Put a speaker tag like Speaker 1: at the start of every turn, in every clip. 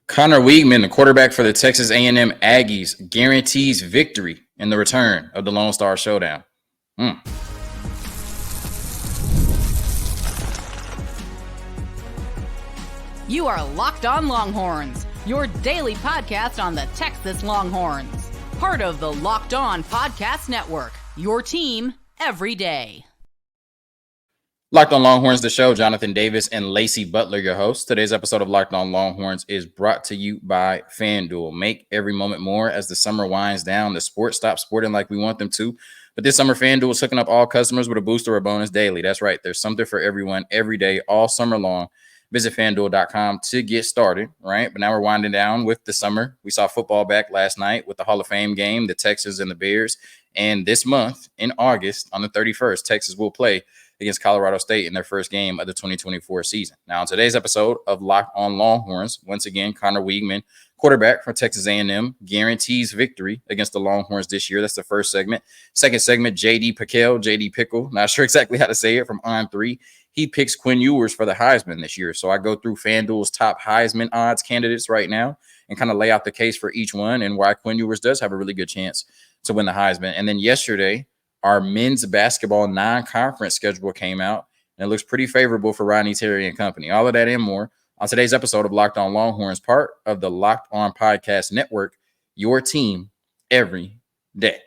Speaker 1: Conner Weigman, the quarterback for the Texas A&M Aggies, guarantees victory in the return of the Lone Star Showdown.
Speaker 2: You are Locked On Longhorns, your daily podcast on the Texas Longhorns. Part of the Locked On Podcast Network, your team every day.
Speaker 1: Locked On Longhorns, the show. Jonathan Davis and Lacey Butler, your hosts. Today's episode of Locked On Longhorns is brought to you by FanDuel. Make every moment more as the summer winds down. The sports stop sporting like we want them to. But this summer, FanDuel is hooking up all customers with a boost or a bonus daily. That's right. There's something for everyone every day, all summer long. Visit FanDuel.com to get started, right? But now we're winding down with the summer. We saw football back last night with the Hall of Fame game, the Texans and the Bears. And this month, in August, on the 31st, Texas will play against Colorado State in their first game of the 2024 season. Now, in today's episode of Locked On Longhorns, once again, Conner Weigman, quarterback for Texas A&M, guarantees victory against the Longhorns this year. That's the first segment. Second segment, JD Pickle, not sure exactly how to say it, from On3. He picks Quinn Ewers for the Heisman this year. So I go through FanDuel's top Heisman odds candidates right now and kind of lay out the case for each one and why Quinn Ewers does have a really good chance to win the Heisman. And then yesterday, our men's basketball non-conference schedule came out, and it looks pretty favorable for Rodney Terry and company. All of that and more on today's episode of Locked On Longhorns, part of the Locked On Podcast Network, your team every day.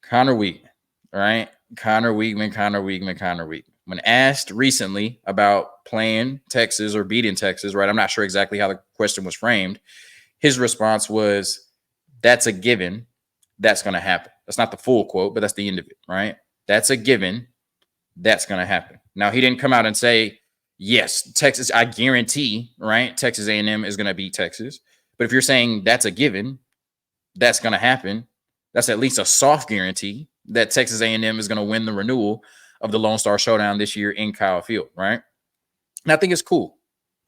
Speaker 1: Conner Weigman, right? Conner Weigman. When asked recently about playing Texas or beating Texas, right? I'm not sure exactly how the question was framed. His response was, that's a given. That's going to happen. That's not the full quote, but that's the end of it, right? That's a given. That's going to happen. Now, he didn't come out and say, yes, Texas, I guarantee, right? Texas A&M is going to beat Texas. But if you're saying that's a given, that's going to happen, that's at least a soft guarantee that Texas A&M is going to win the renewal of the Lone Star Showdown this year in Kyle Field, right? And I think it's cool.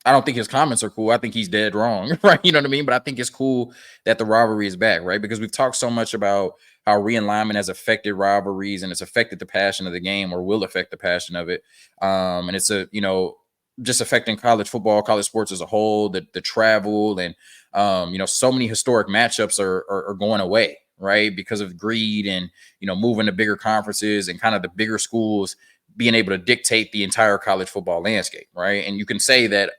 Speaker 1: I don't think his comments are cool. I think he's dead wrong, right? You know what I mean? But I think it's cool that the rivalry is back, right? Because we've talked so much about how realignment has affected rivalries and it's affected the passion of the game, or will affect the passion of it. And it's just affecting college football, college sports as a whole, the travel, and so many historic matchups are going away, right? Because of greed and moving to bigger conferences and kind of the bigger schools being able to dictate the entire college football landscape, right? And you can say that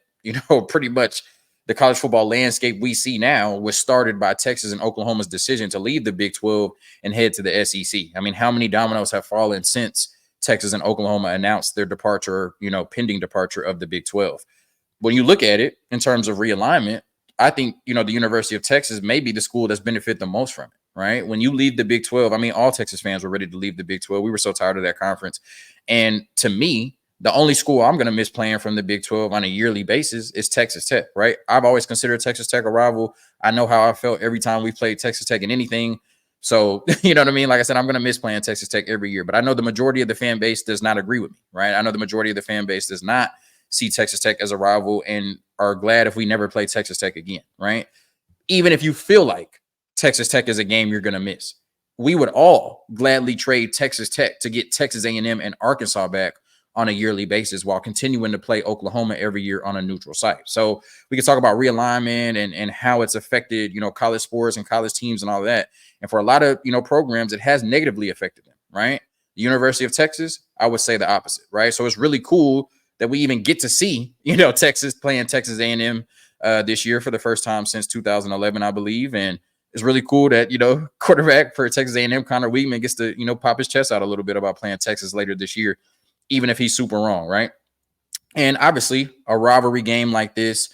Speaker 1: pretty much the college football landscape we see now was started by Texas and Oklahoma's decision to leave the Big 12 and head to the SEC. I mean, how many dominoes have fallen since Texas and Oklahoma announced their departure, pending departure of the Big 12? When you look at it in terms of realignment, I think, the University of Texas may be the school that's benefited the most from it, right? When you leave the Big 12, I mean, all Texas fans were ready to leave the Big 12. We were so tired of that conference. And to me, the only school I'm going to miss playing from the Big 12 on a yearly basis is Texas Tech, right? I've always considered Texas Tech a rival. I know how I felt every time we played Texas Tech in anything. So, you know what I mean? Like I said, I'm going to miss playing Texas Tech every year. But I know the majority of the fan base does not agree with me, right? I know the majority of the fan base does not see Texas Tech as a rival and are glad if we never play Texas Tech again, right? Even if you feel like Texas Tech is a game you're going to miss, we would all gladly trade Texas Tech to get Texas A&M and Arkansas back on a yearly basis while continuing to play Oklahoma every year on a neutral site. So we can talk about realignment and how it's affected, college sports and college teams and all that. And for a lot of, programs, it has negatively affected them, right? The University of Texas, I would say the opposite, right? So it's really cool that we even get to see, Texas playing Texas A&M this year for the first time since 2011, I believe. And it's really cool that, quarterback for Texas A&M, Conner Weigman, gets to, pop his chest out a little bit about playing Texas later this year, even if he's super wrong, right? And obviously, a rivalry game like this,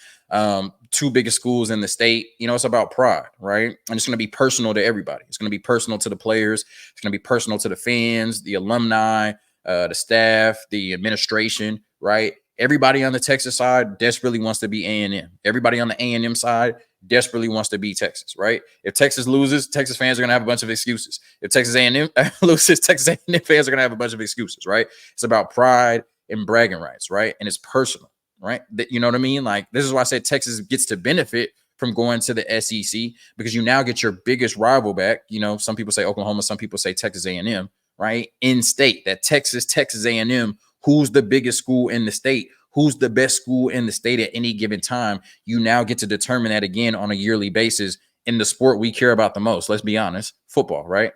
Speaker 1: two biggest schools in the state, it's about pride, right? And it's going to be personal to everybody. It's going to be personal to the players. It's going to be personal to the fans, the alumni, the staff, the administration, right? Everybody on the Texas side desperately wants to be A&M. Everybody on the A&M side desperately wants to be Texas, right? If Texas loses, Texas fans are going to have a bunch of excuses. If Texas A&M loses, Texas A&M fans are going to have a bunch of excuses, right? It's about pride and bragging rights, right? And it's personal, right? You know what I mean? Like, this is why I said Texas gets to benefit from going to the SEC, because you now get your biggest rival back. Some people say Oklahoma, some people say Texas A&M, right? In state, that Texas A&M, who's the biggest school in the state, who's the best school in the state at any given time. You now get to determine that again on a yearly basis in the sport we care about the most. Let's be honest, football, right?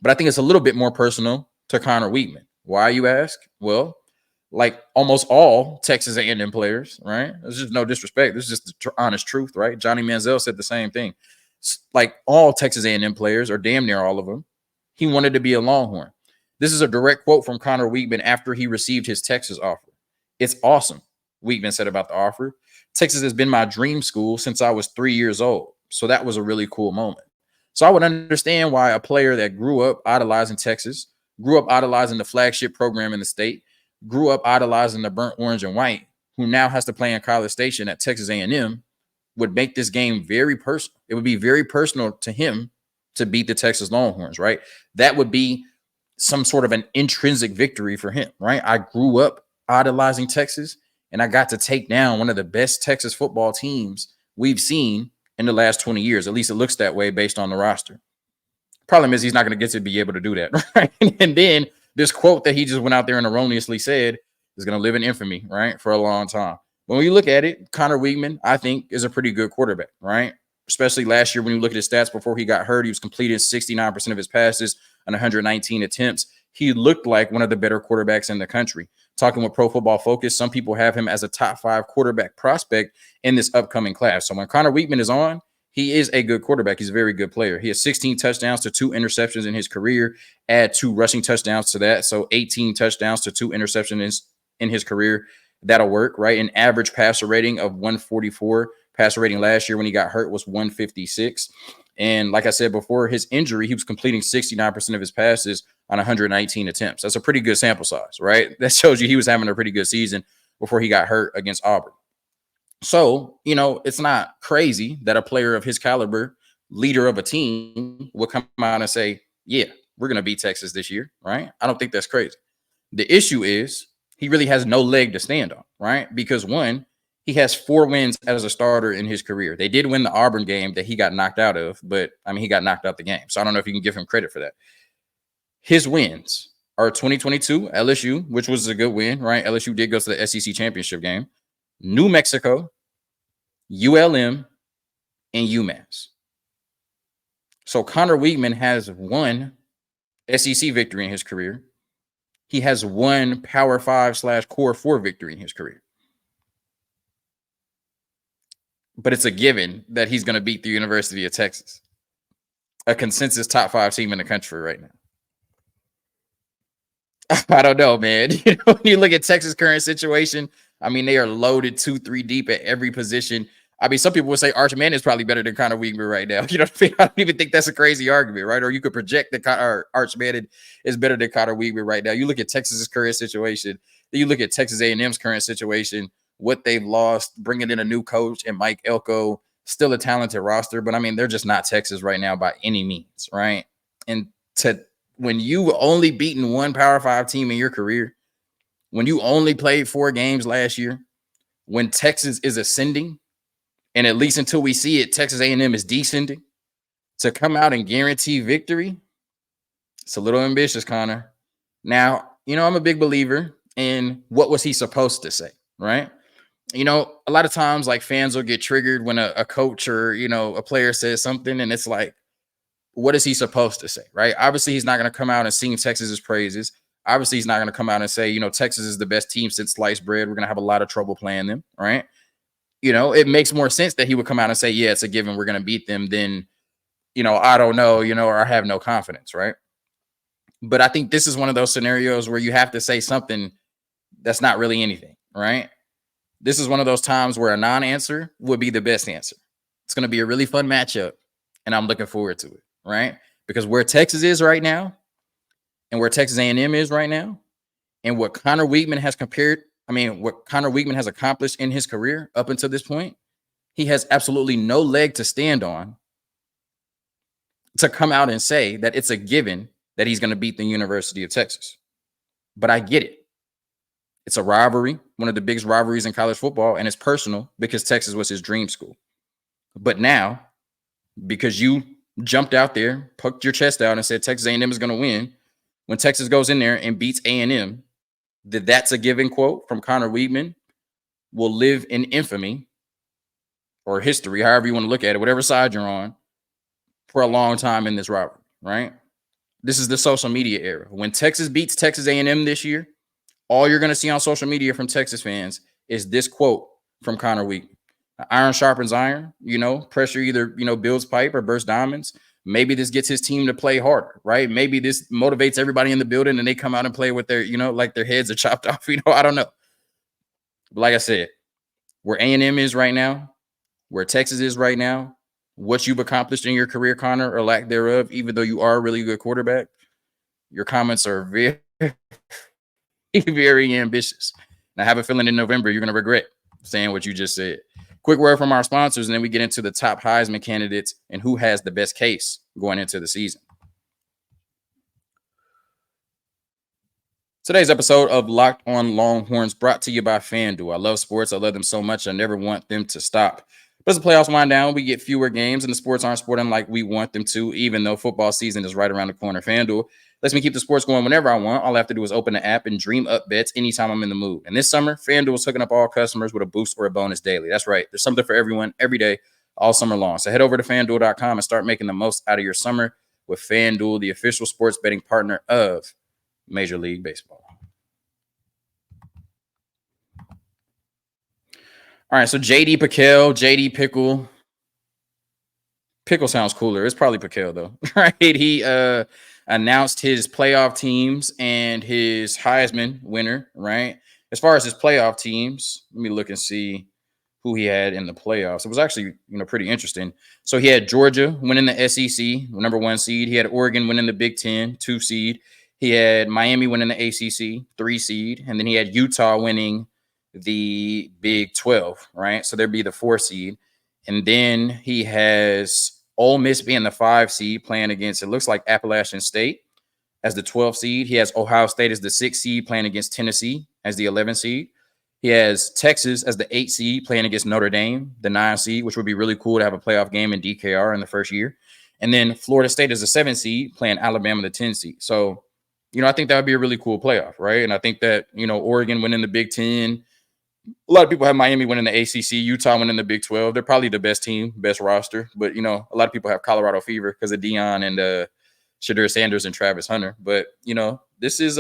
Speaker 1: But I think it's a little bit more personal to Conner Weigman. Why, you ask? Well, like almost all Texas A&M players, right? There's just no disrespect. This is just the honest truth, right? Johnny Manziel said the same thing. Like all Texas A&M players, or damn near all of them, he wanted to be a Longhorn. This is a direct quote from Conner Weigman after he received his Texas offer. "It's awesome," Weigman said about the offer. "Texas has been my dream school since I was 3 years old. So that was a really cool moment." So I would understand why a player that grew up idolizing Texas, grew up idolizing the flagship program in the state, grew up idolizing the burnt orange and white, who now has to play in College Station at Texas A&M, would make this game very personal. It would be very personal to him to beat the Texas Longhorns, right? That would be some sort of an intrinsic victory for him, right? I grew up idolizing Texas, and I got to take down one of the best Texas football teams we've seen in the last 20 years. At least it looks that way based on the roster. Problem is he's not going to get to be able to do that, right? And then this quote that he just went out there and erroneously said is going to live in infamy, right, for a long time. But when you look at it, Conner Weigman, I think, is a pretty good quarterback, right? Especially last year when you look at his stats before he got hurt, he was completing 69% of his passes on 119 attempts. He looked like one of the better quarterbacks in the country. Talking with Pro Football Focus, some people have him as a top 5 quarterback prospect in this upcoming class. So when Conner Weigman is on, he is a good quarterback. He's a very good player. He has 16 touchdowns to 2 interceptions in his career. Add 2 rushing touchdowns to that. So 18 touchdowns to 2 interceptions in his career. That'll work, right? An average passer rating of 144. Passer rating last year when he got hurt was 156. And like I said before, his injury, he was completing 69% of his passes on 119 attempts. That's a pretty good sample size, right? That shows you he was having a pretty good season before he got hurt against Auburn. So, you know, it's not crazy that a player of his caliber, leader of a team, will come out and say, yeah, we're going to beat Texas this year, right? I don't think that's crazy. The issue is he really has no leg to stand on, right? Because one, he has 4 wins as a starter in his career. They did win the Auburn game that he got knocked out of, but I mean, he got knocked out the game. So I don't know if you can give him credit for that. His wins are 2022 LSU, which was a good win, right? LSU did go to the SEC championship game. New Mexico, ULM, and UMass. So Conner Weigman has 1 SEC victory in his career. He has 1 Power 5/Core 4 victory in his career. But it's a given that he's going to beat the University of Texas, a consensus top 5 team in the country right now. I don't know, man. You know, when you look at Texas' current situation, I mean, they are loaded 2-3 deep at every position. I mean, some people would say Arch Manning is probably better than Conner Weigman right now. You know what I mean? I don't even think that's a crazy argument, right? Or you could project that Arch Manning is better than Conner Weigman right now. You look at Texas's current situation, then you look at Texas A&M's current situation, what they've lost, bringing in a new coach and Mike Elko, still a talented roster, but I mean, they're just not Texas right now by any means, right? And when you only beaten 1 Power 5 team in your career, when you only played 4 games last year, when Texas is ascending, and at least until we see it, Texas A&M is descending, to come out and guarantee victory, it's a little ambitious, Connor. Now, you know, I'm a big believer in what was he supposed to say, right? You know, a lot of times, like, fans will get triggered when a coach or, you know, a player says something, and it's like, what is he supposed to say, right? Obviously, he's not going to come out and sing Texas's praises. Obviously, he's not going to come out and say, you know, Texas is the best team since sliced bread. We're going to have a lot of trouble playing them, right? You know, it makes more sense that he would come out and say, yeah, it's a given, we're going to beat them, than, you know, I don't know, you know, or I have no confidence, right? But I think this is one of those scenarios where you have to say something that's not really anything, right? This is one of those times where a non-answer would be the best answer. It's going to be a really fun matchup, and I'm looking forward to it, right? Because where Texas is right now, and where Texas A&M is right now, and what Conner Weigman has what Conner Weigman has accomplished in his career up until this point, he has absolutely no leg to stand on to come out and say that it's a given that he's going to beat the University of Texas. But I get it. It's a rivalry, one of the biggest rivalries in college football, and it's personal because Texas was his dream school. But now, because you jumped out there, poked your chest out and said Texas A&M is going to win, when Texas goes in there and beats A&M, that's a given quote from Conner Weigman. will live in infamy or history, however you want to look at it, whatever side you're on, for a long time in this rivalry, right? This is the social media era. When Texas beats Texas A&M this year, all you're going to see on social media from Texas fans is this quote from Conner Weigman. Iron sharpens iron, pressure either, builds pipe or bursts diamonds. Maybe this gets his team to play harder, right? Maybe this motivates everybody in the building and they come out and play with their, like their heads are chopped off, I don't know. But like I said, where A&M is right now, where Texas is right now, what you've accomplished in your career, Conner, or lack thereof, even though you are a really good quarterback, your comments are very, very ambitious. And I have a feeling in November you're going to regret saying what you just said. Quick word from our sponsors, and then we get into the top Heisman candidates and who has the best case going into the season. Today's episode of Locked On Longhorns brought to you by FanDuel. I love sports. I love them so much. I never want them to stop. But as the playoffs wind down, we get fewer games, and the sports aren't sporting like we want them to, even though football season is right around the corner. FanDuel lets me keep the sports going whenever I want. All I have to do is open the app and dream up bets anytime I'm in the mood. And this summer, FanDuel is hooking up all customers with a boost or a bonus daily. That's right. There's something for everyone every day, all summer long. So head over to FanDuel.com and start making the most out of your summer with FanDuel, the official sports betting partner of Major League Baseball. All right, so JD Pickell, JD Pickle. Pickle sounds cooler. It's probably Pickell, though, right? He announced his playoff teams and his Heisman winner, right? As far as his playoff teams, let me look and see who he had in the playoffs. It was actually, pretty interesting. So he had Georgia winning the SEC, number 1 seed. He had Oregon winning the Big Ten, 2 seed. He had Miami winning the ACC, 3 seed. And then he had Utah winning the Big 12, right? So there'd be the 4 seed. And then he has Ole Miss being the 5 seed playing against, it looks like Appalachian State as the 12 seed. He has Ohio State as the 6 seed playing against Tennessee as the 11 seed. He has Texas as the 8 seed playing against Notre Dame, the 9 seed, which would be really cool to have a playoff game in DKR in the first year. And then Florida State as the 7 seed playing Alabama, the 10 seed. So, I think that would be a really cool playoff, right? And I think that, Oregon winning the Big 10, a lot of people have Miami winning the ACC, Utah winning the Big 12. They're probably the best team, best roster. But, a lot of people have Colorado fever because of Deion and Shadur Sanders and Travis Hunter. But, this is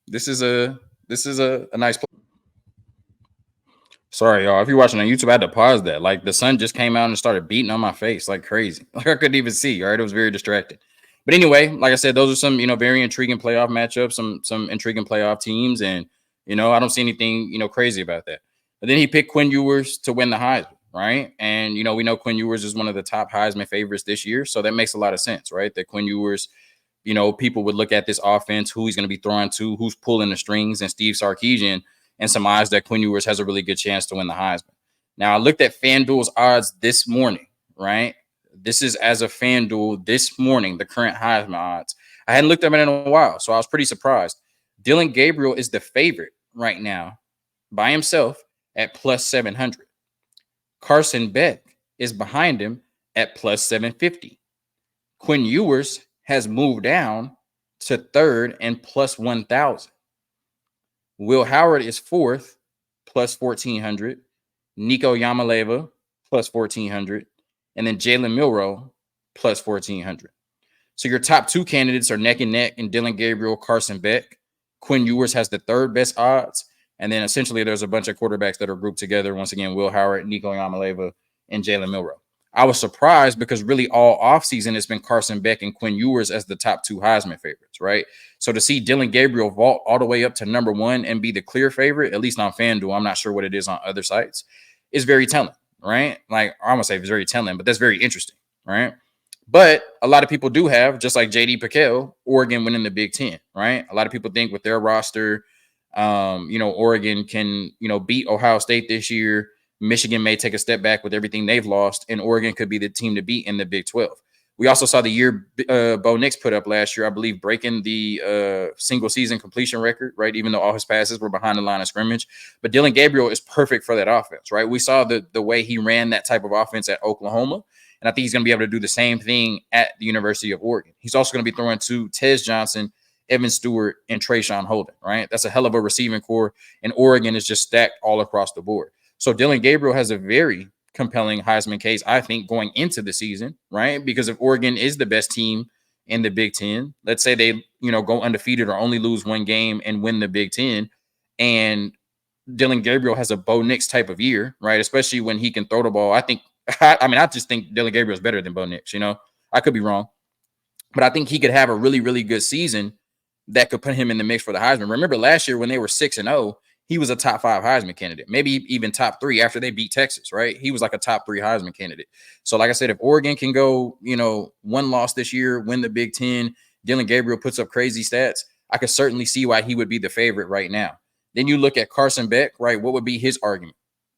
Speaker 1: this is a nice play. Sorry, y'all. If you're watching on YouTube, I had to pause that. Like, the sun just came out and started beating on my face like crazy. Like, I couldn't even see, all right? It was very distracted. But anyway, like I said, those are some, very intriguing playoff matchups, some intriguing playoff teams. And, I don't see anything, crazy about that. But then he picked Quinn Ewers to win the Heisman, right? And, we know Quinn Ewers is one of the top Heisman favorites this year. So that makes a lot of sense, right? That Quinn Ewers, people would look at this offense, who he's going to be throwing to, who's pulling the strings, and Steve Sarkisian, and some odds that Quinn Ewers has a really good chance to win the Heisman. Now, I looked at FanDuel's odds this morning, right? This is as of FanDuel this morning, the current Heisman odds. I hadn't looked at it in a while, so I was pretty surprised. Dillon Gabriel is the favorite right now by himself at plus 700. Carson Beck is behind him at plus 750. Quinn Ewers has moved down to third and plus 1,000. Will Howard is fourth, plus 1,400. Nico Yamaleva, plus 1,400. And then Jalen Milroe, plus 1,400. So your top 2 candidates are neck and neck in Dillon Gabriel, Carson Beck. Quinn Ewers has the third best odds. And then essentially there's a bunch of quarterbacks that are grouped together. Once again, Will Howard, Nico Yamaleva, and Jalen Milroe. I was surprised because really all offseason it's been Carson Beck and Quinn Ewers as the top 2 Heisman favorites, right? So to see Dillon Gabriel vault all the way up to number 1 and be the clear favorite, at least on FanDuel, I'm not sure what it is on other sites, is very telling. Right? Like, I won't say it's very telling, but that's very interesting, right? But a lot of people do have, just like JD Pickell, Oregon winning the Big Ten, right? A lot of people think with their roster, Oregon can, beat Ohio State this year. Michigan may take a step back with everything they've lost, and Oregon could be the team to beat in the Big 12. We also saw the year Bo Nix put up last year, I believe, breaking the single season completion record, right? Even though all his passes were behind the line of scrimmage. But Dillon Gabriel is perfect for that offense, right? We saw the way he ran that type of offense at Oklahoma. And I think he's going to be able to do the same thing at the University of Oregon. He's also going to be throwing to Tez Johnson Evan Stewart, and Trayshawn Holden, right? That's a hell of a receiving core, and Oregon is just stacked all across the board. So Dylan Gabriel has a very compelling Heisman case, I think, going into the season, right? Because if Oregon is the best team in the Big Ten, let's say they, go undefeated or only lose one game and win the Big Ten, and Dylan Gabriel has a Bo Nix type of year, right? Especially when he can throw the ball. I just think Dylan Gabriel is better than Bo Nix, I could be wrong, but I think he could have a really, really good season that could put him in the mix for the Heisman. Remember last year when they were 6-0, he was a top 5 Heisman candidate, maybe even top 3 after they beat Texas, right? He was like a top 3 Heisman candidate. So like I said, if Oregon can go, one loss this year, win the Big Ten, Dylan Gabriel puts up crazy stats, I could certainly see why he would be the favorite right now. Then you look at Carson Beck, right? What would be his argument?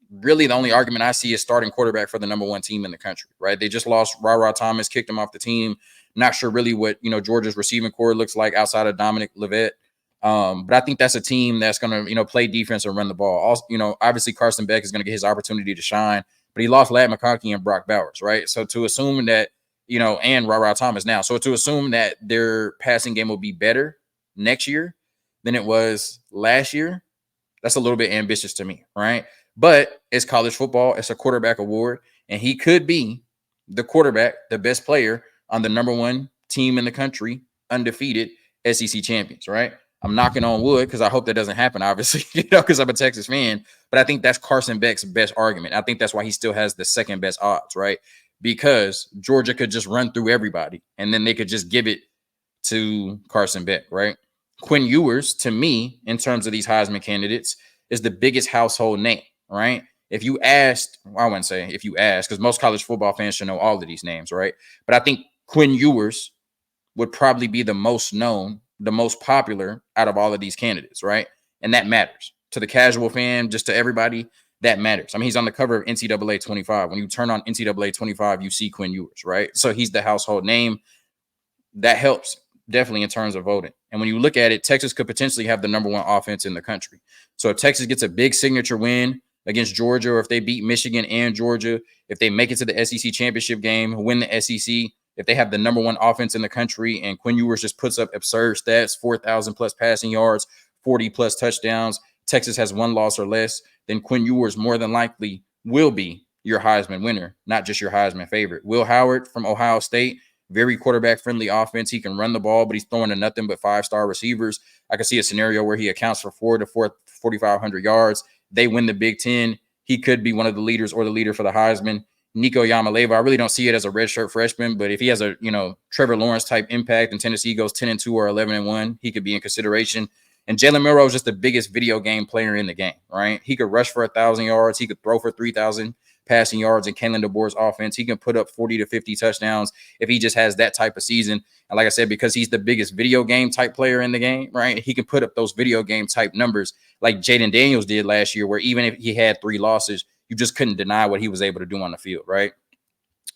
Speaker 1: Really, the only argument I see is starting quarterback for the number 1 team in the country, right? They just lost Ra Thomas, kicked him off the team. Not sure really what, Georgia's receiving core looks like outside of Dominic Levitt. But I think that's a team that's going to, play defense and run the ball. Also, obviously Carson Beck is going to get his opportunity to shine, but he lost Ladd McConkey and Brock Bowers, right? So to assume that, and Ra Thomas now. So to assume that their passing game will be better next year than it was last year, that's a little bit ambitious to me, right? But it's college football. It's a quarterback award, and he could be the quarterback, the best player on the number 1 team in the country, undefeated SEC champions, right? I'm knocking on wood because I hope that doesn't happen, obviously, because I'm a Texas fan. But I think that's Carson Beck's best argument. I think that's why he still has the second best odds, right? Because Georgia could just run through everybody, and then they could just give it to Carson Beck, right? Quinn Ewers, to me, in terms of these Heisman candidates, is the biggest household name, right? If you asked, well, I wouldn't say if you asked, because most college football fans should know all of these names, right? But I think Quinn Ewers would probably be the most known, the most popular out of all of these candidates, right? And that matters to the casual fan, just to everybody. That matters. I mean, he's on the cover of NCAA 25. When you turn on NCAA 25, you see Quinn Ewers, right? So he's the household name. That helps definitely in terms of voting. And when you look at it, Texas could potentially have the number 1 offense in the country. So if Texas gets a big signature win against Georgia, or if they beat Michigan and Georgia, if they make it to the SEC championship game, win the SEC, if they have the number 1 offense in the country and Quinn Ewers just puts up absurd stats, 4,000 plus passing yards, 40 plus touchdowns, Texas has 1 loss or less, then Quinn Ewers more than likely will be your Heisman winner, not just your Heisman favorite. Will Howard from Ohio State, very quarterback-friendly offense. He can run the ball, but he's throwing to nothing but 5-star receivers. I can see a scenario where he accounts for 4,500 yards. They win the Big Ten. He could be one of the leaders or the leader for the Heisman. Nico Yamaleva, I really don't see it as a redshirt freshman, but if he has a, Trevor Lawrence type impact and Tennessee goes 10-2 or 11-1, he could be in consideration. And Jalen Milroe is just the biggest video game player in the game, right? He could rush for 1,000 yards. He could throw for 3,000 passing yards in Kalen DeBoer's offense. He can put up 40 to 50 touchdowns if he just has that type of season. And like I said, because he's the biggest video game type player in the game, right? He can put up those video game type numbers like Jaden Daniels did last year, where even if he had 3 losses, you just couldn't deny what he was able to do on the field, right?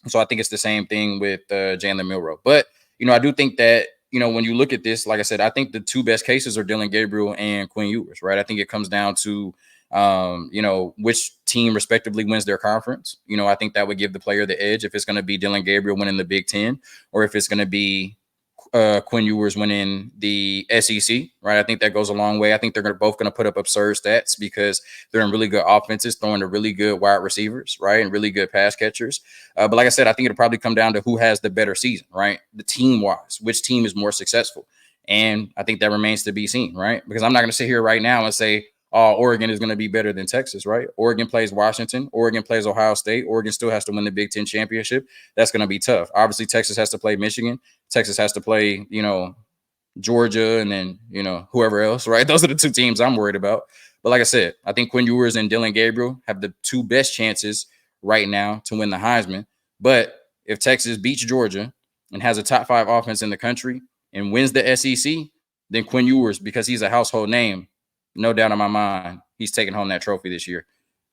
Speaker 1: So I think it's the same thing with Jalen Milroe. But, I do think that, when you look at this, like I said, I think the 2 best cases are Dylan Gabriel and Quinn Ewers, right? I think it comes down to, which team respectively wins their conference. I think that would give the player the edge if it's going to be Dylan Gabriel winning the Big Ten, or if it's going to be Quinn Ewers winning the SEC, right? I think that goes a long way. I think they're both going to put up absurd stats because they're in really good offenses, throwing to really good wide receivers, right? And really good pass catchers. But like I said, I think it'll probably come down to who has the better season, right? The team-wise, which team is more successful. And I think that remains to be seen, right? Because I'm not going to sit here right now and say, Oregon is going to be better than Texas, right? Oregon plays Washington. Oregon plays Ohio State. Oregon still has to win the Big Ten championship. That's going to be tough. Obviously, Texas has to play Michigan. Texas has to play, Georgia, and then, whoever else, right? Those are the 2 teams I'm worried about. But like I said, I think Quinn Ewers and Dylan Gabriel have the 2 best chances right now to win the Heisman. But if Texas beats Georgia and has a top 5 offense in the country and wins the SEC, then Quinn Ewers, because he's a household name, no doubt in my mind, he's taking home that trophy this year.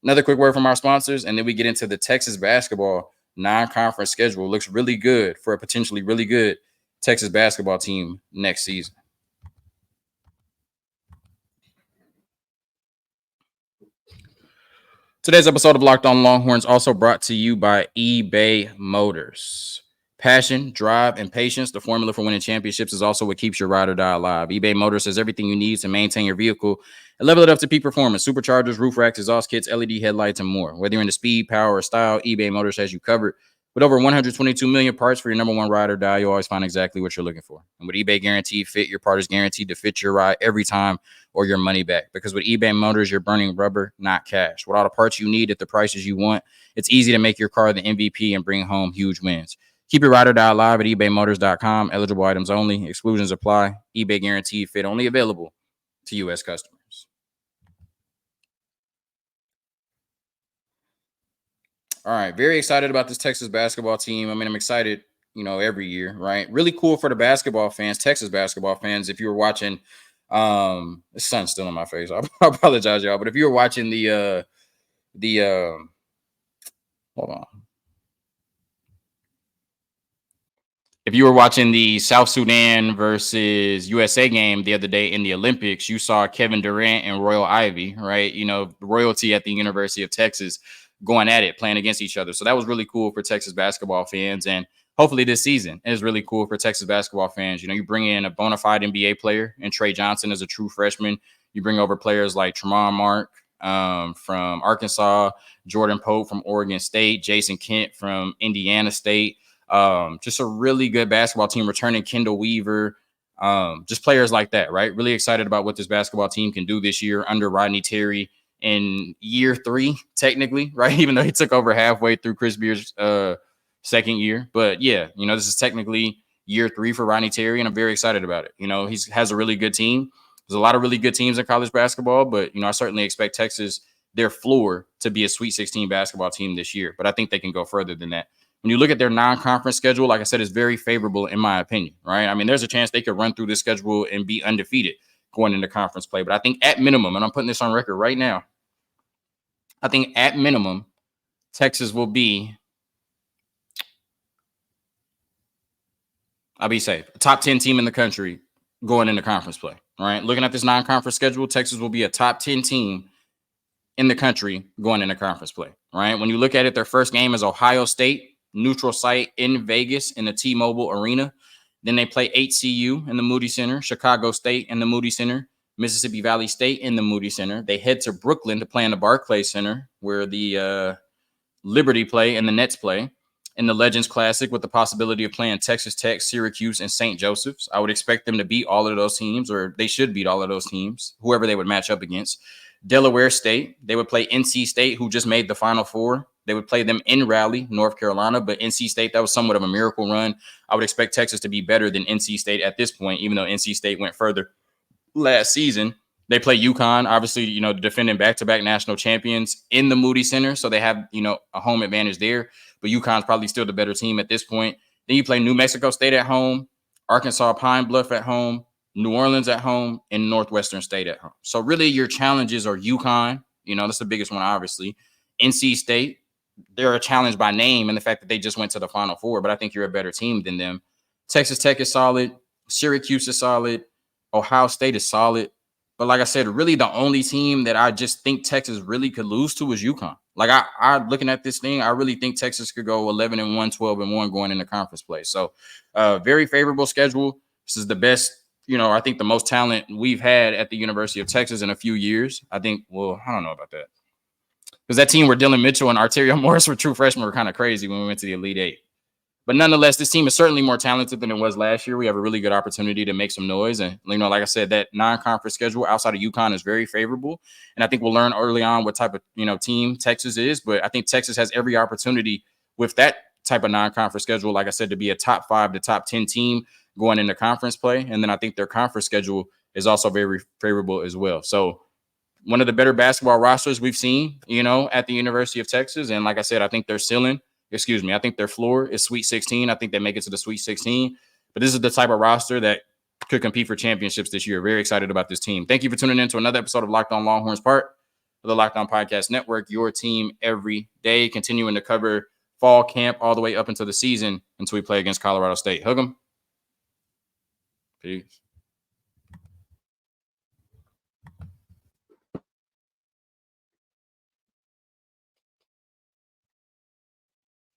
Speaker 1: Another quick word from our sponsors, and then we get into the Texas basketball non-conference schedule. Looks really good for a potentially really good Texas basketball team next season. Today's episode of Locked On Longhorns also brought to you by eBay Motors. Passion, drive, and patience, the formula for winning championships, is also what keeps your ride or die alive. eBay Motors has everything you need to maintain your vehicle and level it up to peak performance. Superchargers, roof racks, exhaust kits, LED headlights, and more. Whether you're into speed, power, or style, eBay Motors has you covered. With over 122 million parts for your number one ride or die, you always find exactly what you're looking for. And with eBay Guaranteed Fit, your part is guaranteed to fit your ride every time or your money back. Because with eBay Motors, you're burning rubber, not cash. With all the parts you need at the prices you want, it's easy to make your car the MVP and bring home huge wins. Keep your ride or die alive at ebaymotors.com. Eligible items only. Exclusions apply. eBay Guaranteed Fit only available to U.S. customers. All right. Very excited about this Texas basketball team. I mean, I'm excited, every year, right? Really cool for the basketball fans, Texas basketball fans. If you were watching, the sun's still in my face. I apologize, y'all. But if you were watching hold on. If you were watching the South Sudan versus USA game the other day in the Olympics, you saw Kevin Durant and Royal Ivy, right? Royalty at the University of Texas going at it, playing against each other. So that was really cool for Texas basketball fans. And hopefully this season is really cool for Texas basketball fans. You bring in a bona fide NBA player and Trey Johnson as a true freshman. You bring over players like Tremont Mark from Arkansas, Jordan Pope from Oregon State, Jason Kent from Indiana State. Just a really good basketball team, returning Kendall Weaver, just players like that, right? Really excited about what this basketball team can do this year under Rodney Terry in year 3, technically, right? Even though he took over halfway through Chris Beard's second year. But yeah, this is technically year 3 for Rodney Terry, and I'm very excited about it. He has a really good team. There's a lot of really good teams in college basketball, but, I certainly expect Texas, their floor, to be a Sweet 16 basketball team this year. But I think they can go further than that. When you look at their non-conference schedule, like I said, it's very favorable in my opinion, right? I mean, there's a chance they could run through this schedule and be undefeated going into conference play. But I think at minimum, and I'm putting this on record right now, I think at minimum, Texas will be, I'll be safe, a top 10 team in the country going into conference play, right? Looking at this non-conference schedule, Texas will be a top 10 team in the country going into conference play, right? When you look at it, their first game is Ohio State, neutral site in Vegas in the T-Mobile Arena. Then they play HCU in the Moody Center, Chicago State in the Moody Center, Mississippi Valley State in the Moody Center. They head to Brooklyn to play in the Barclays Center, where the Liberty play and the Nets play. In the Legends Classic, with the possibility of playing Texas Tech, Syracuse, and St. Joseph's. I would expect them to beat all of those teams, or they should beat all of those teams, whoever they would match up against. Delaware State, they would play NC State, who just made the Final Four. They would play them in Raleigh, North Carolina, but NC State, that was somewhat of a miracle run. I would expect Texas to be better than NC State at this point, even though NC State went further last season. They play UConn, obviously, the defending back-to-back national champions in the Moody Center, so they have, a home advantage there, but UConn's probably still the better team at this point. Then you play New Mexico State at home, Arkansas Pine Bluff at home, New Orleans at home, and Northwestern State at home. So really your challenges are UConn. That's the biggest one, obviously. NC State, they're a challenge by name and the fact that they just went to the Final Four, but I think you're a better team than them. Texas Tech is solid. Syracuse is solid. Ohio State is solid. But like I said, really the only team that I just think Texas really could lose to is UConn. Like I looking at this thing, I really think Texas could go 11-1, 12-1 going into conference play. So very favorable schedule. This is the best, I think the most talent we've had at the University of Texas in a few years. I think, well, I don't know about that. Because that team where Dylan Mitchell and Arterio Morris were true freshmen were kind of crazy when we went to the Elite Eight. But nonetheless, this team is certainly more talented than it was last year. We have a really good opportunity to make some noise. And, like I said, that non-conference schedule outside of UConn is very favorable. And I think we'll learn early on what type of, team Texas is. But I think Texas has every opportunity with that type of non-conference schedule, like I said, to be a top 5 to top 10 team going into conference play. And then I think their conference schedule is also very favorable as well. So one of the better basketball rosters we've seen, at the University of Texas. And like I said, I think their I think their floor is Sweet 16. I think they make it to the Sweet 16. But this is the type of roster that could compete for championships this year. Very excited about this team. Thank you for tuning in to another episode of Locked On Longhorns, part of the Locked On Podcast Network, your team every day, continuing to cover fall camp all the way up until the season until we play against Colorado State. Hug 'em. Peace.